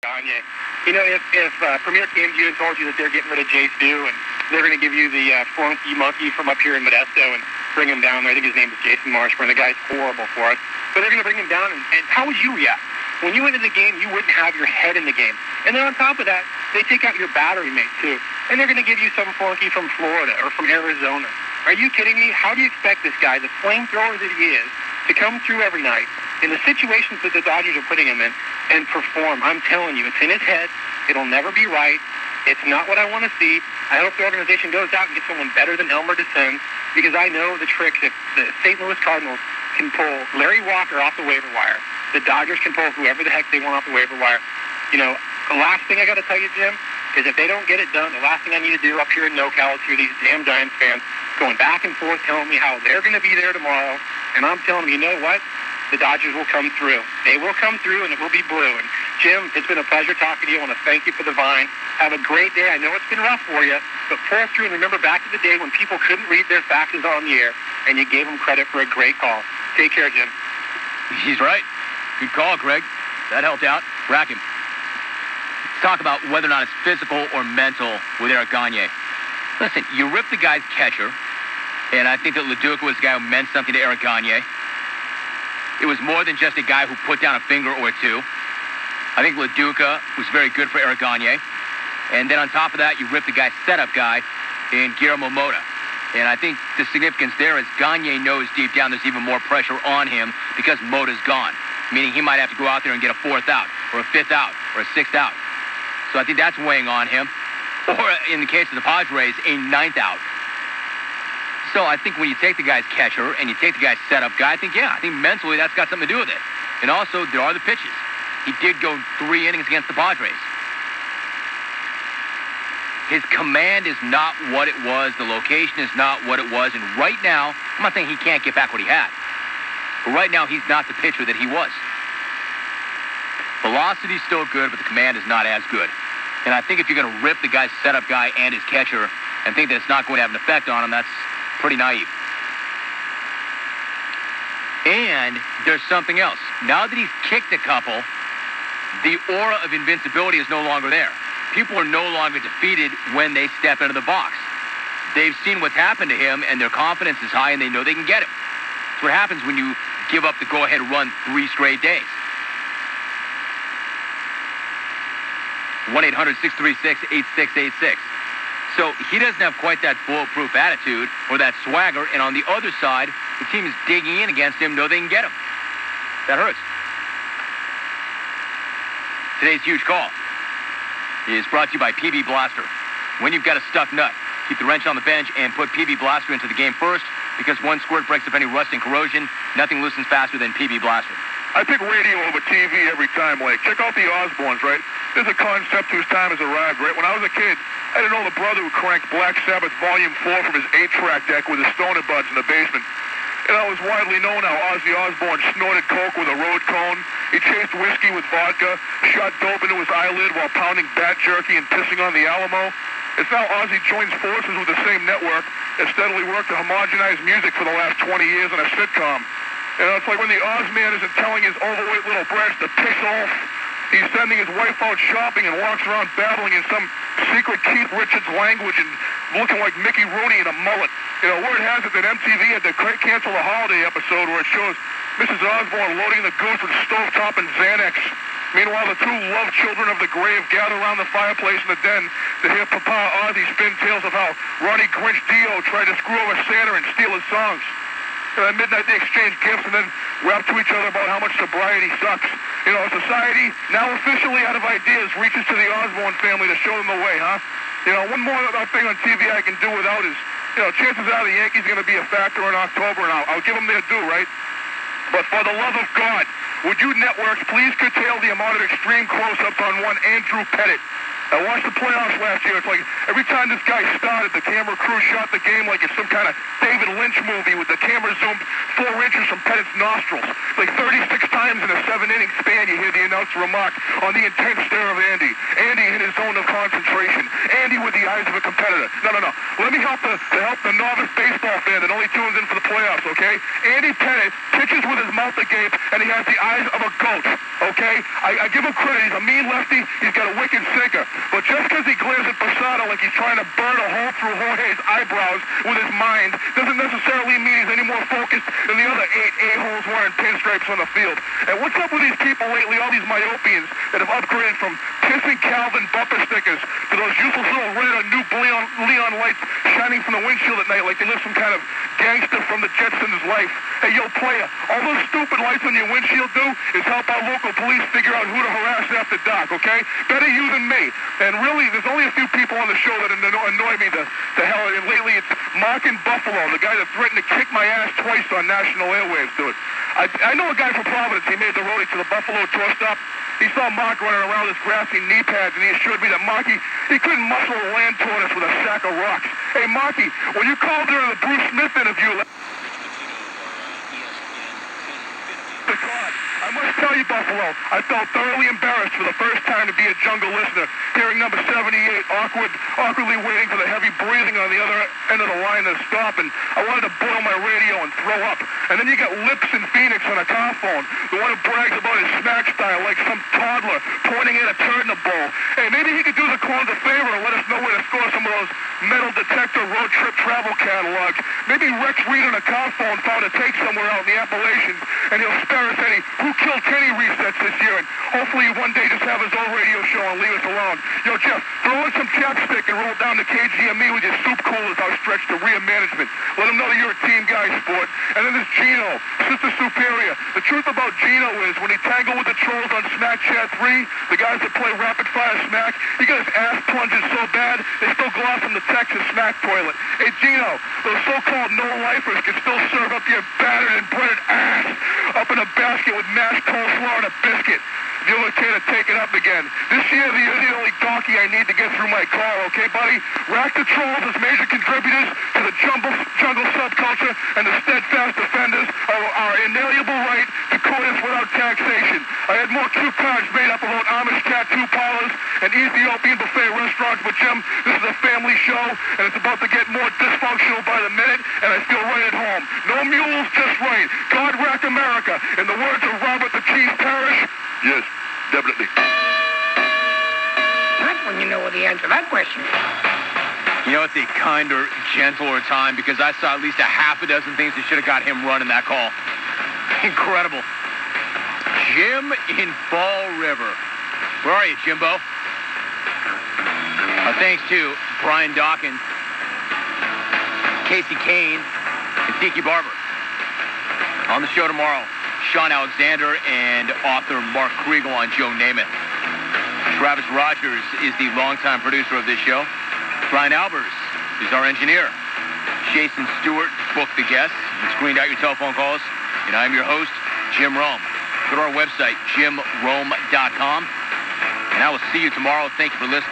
Gagne. You know, if Premier came to you and told you that they're getting rid of Jay Stu and they're going to give you the flunky monkey from up here in Modesto and bring him down there. I think his name is Jason Marshburn. The guy's horrible for us. But they're going to bring him down, and how would you react? When you went into the game, you wouldn't have your head in the game. And then on top of that, they take out your battery mate, too. And they're going to give you some flunky from Florida or from Arizona. Are you kidding me? How do you expect this guy, the flamethrower that he is, to come through every night in the situations that the Dodgers are putting him in and perform? I'm telling you, it's in his head. It'll never be right. It's not what I want to see. I hope the organization goes out and gets someone better than Elmer DeSens, because I know the tricks. If the St. Louis Cardinals can pull Larry Walker off the waiver wire, the Dodgers can pull whoever the heck they want off the waiver wire. You know, the last thing I got to tell you, Jim, is if they don't get it done, the last thing I need to do up here in NoCal is hear these damn Giants fans going back and forth telling me how they're going to be there tomorrow. And I'm telling them, you know what? The Dodgers will come through. They will come through, and it will be blue. And Jim, it's been a pleasure talking to you. I want to thank you for the Vine. Have a great day. I know it's been rough for you, but pull through and remember back to the day when people couldn't read their faxes on the air, and you gave them credit for a great call. Take care, Jim. He's right. Good call, Greg. That helped out. Rack him. Let's talk about whether or not it's physical or mental with Eric Gagne. Listen, you ripped the guy's catcher, and I think that LaDuca was the guy who meant something to Eric Gagne. It was more than just a guy who put down a finger or two. I think LaDuca was very good for Eric Gagne. And then on top of that, you ripped the guy's setup guy in Guillermo Mota. And I think the significance there is Gagne knows deep down there's even more pressure on him because Mota's gone, meaning he might have to go out there and get a fourth out or a fifth out or a sixth out. So I think that's weighing on him. Or in the case of the Padres, a ninth out. So I think when you take the guy's catcher and you take the guy's setup guy, I think mentally that's got something to do with it. And also, there are the pitches. He did go 3 innings against the Padres. His command is not what it was. The location is not what it was. And right now, I'm not saying he can't get back what he had. But right now, he's not the pitcher that he was. Velocity's still good, but the command is not as good. And I think if you're going to rip the guy's setup guy and his catcher and think that it's not going to have an effect on him, that's pretty naive. And there's something else. Now that he's kicked a couple, the aura of invincibility is no longer there. People are no longer defeated when they step into the box. They've seen what's happened to him, and their confidence is high, and they know they can get him. That's what happens when you give up the go-ahead run 3 straight days. 1-800-636-8686. So he doesn't have quite that bulletproof attitude or that swagger, and on the other side, the team is digging in against him, know they can get him. That hurts. Today's huge call is brought to you by PB Blaster. When you've got a stuck nut, keep the wrench on the bench and put PB Blaster into the game first, because one squirt breaks up any rust and corrosion. Nothing loosens faster than PB Blaster. I pick radio over TV every time, Blake. Check out the Osbournes, right? There's a concept whose time has arrived, right? When I was a kid, I didn't know the brother who cranked Black Sabbath Volume 4 from his 8-track deck with his stoner buds in the basement. And it was widely known how Ozzy Osbourne snorted coke with a road cone. He chased whiskey with vodka, shot dope into his eyelid while pounding bat jerky and pissing on the Alamo. It's now Ozzy joins forces with the same network that steadily worked to homogenize music for the last 20 years on a sitcom. You know, it's like when the Ozman isn't telling his overweight little brats to piss off, he's sending his wife out shopping and walks around babbling in some secret Keith Richards language and looking like Mickey Rooney in a mullet. You know, word has it that MTV had to cancel a holiday episode where it shows Mrs. Osbourne loading the goose with stovetop and Xanax. Meanwhile, the 2 love children of the grave gather around the fireplace in the den to hear Papa Ozzy spin tales of how Ronnie Grinch Dio tried to screw over Santa and steal his songs. And at midnight, they exchange gifts and then rap to each other about how much sobriety sucks. You know, society, now officially out of ideas, reaches to the Osbourne family to show them the way, huh? You know, one more thing on TV I can do without is, you know, chances are the Yankees are going to be a factor in October, and I'll give them their due, right? But for the love of God, would you networks please curtail the amount of extreme close-ups on one Andrew Pettit? I watched the playoffs last year. It's like every time this guy started, the camera crew shot the game like it's some kind of David Lynch movie with the camera zoomed 4 inches from Pettit's nostrils. Like 36 times in a 7-inning span, you hear the announcer remark on the intense stare of Andy. Andy in his zone of concentration. Andy with the eyes of a competitor. No. Let me help the novice baseball fan that only tunes in for the playoffs, okay? Andy Pettit pitches with his mouth agape, and he has the eyes of a goat, okay? I give him credit. He's a mean lefty. He's got a wicked sinker. But just because he glares at Posada like he's trying to burn a hole through Jorge's eyebrows with his mind doesn't necessarily mean he's any more focused than the other 8 a-holes wearing pinstripes on the field. And what's up with these people lately, all these myopians that have upgraded from pissing Calvin bumper stickers to those useless little red or new Leon lights shining from the windshield at night like they live some kind of gangster from the Jetsons' life? Hey, yo, player, all those stupid lights on your windshield do is help our local police figure out who to harass after dark, okay? Better you than me. And really, there's only a few people on the show that annoy me to hell. And lately, it's Mark in Buffalo, the guy that threatened to kick my ass twice on national airwaves, dude. I know a guy from Providence. He made the roadie to the Buffalo tour stop. He saw Mark running around with his grassy knee pads, and he assured me that Marky, he couldn't muscle a land tortoise with a sack of rocks. Hey, Marky, when you called during the Bruce Smith interview... I must tell you, Buffalo, I felt thoroughly embarrassed for the first time to be a jungle listener, hearing number 78 awkwardly waiting for the heavy breathing on the other end of the line to stop, and I wanted to boil my radio and throw up. And then you got Lips in Phoenix on a car phone, the one who brags about his smack style like some toddler pointing at a turd in a bowl. Hey, maybe he could do the clones a favor and let us know where to score some of those metal detector road trip travel catalogs. Maybe Rex Reed on a car phone found a take somewhere out in the Appalachians, and he'll spare us any Who Killed Kenny resets this year, and hopefully one day just have his own radio show and leave us alone. Yo, Jeff, throw in some chapstick and roll down to KGME with your soup coolers outstretched to Rhea Management. Let them know that you're a team guy, sport. And then there's Gino, Sister Superior. The truth about Gino is when he tangled with the trolls on Smack Chat 3, the guys that play Rapid Fire Smack, he got his ass plunged so bad, they still gloss him the Texas Smack toilet. Hey, Gino, those so-called no-lifers can still serve up your battered and breaded ass up in a basket with mashed coleslaw and a biscuit. If you'll okay to take it up again. This year, you're the only donkey I need to get through my call, okay, buddy? Rack the trolls as major contributors to the jungle subculture, and the steadfast defenders of our inalienable right to coitus without taxation. I had more cue cards made up about Amish tattoo parlors and Ethiopian buffet restaurants, but Jim, this is a family show, and it's about to get more dysfunctional by the minute, and I feel right at home. No mules, just right. God rack America. In the words of Robert the Cheese Parrish, yes, definitely. That's when you know the answer to that question. You know, it's a kinder, gentler time because I saw at least a half a dozen things that should have got him running that call. Incredible. Jim in Fall River. Where are you, Jimbo? Thanks to Brian Dawkins, Casey Kane, and Tiki Barber. On the show tomorrow, Sean Alexander and author Mark Kriegel on Joe Namath. Travis Rogers is the longtime producer of this show. Brian Albers is our engineer. Jason Stewart booked the guests and screened out your telephone calls. And I'm your host, Jim Rome. Go to our website, jimrome.com. And I will see you tomorrow. Thank you for listening.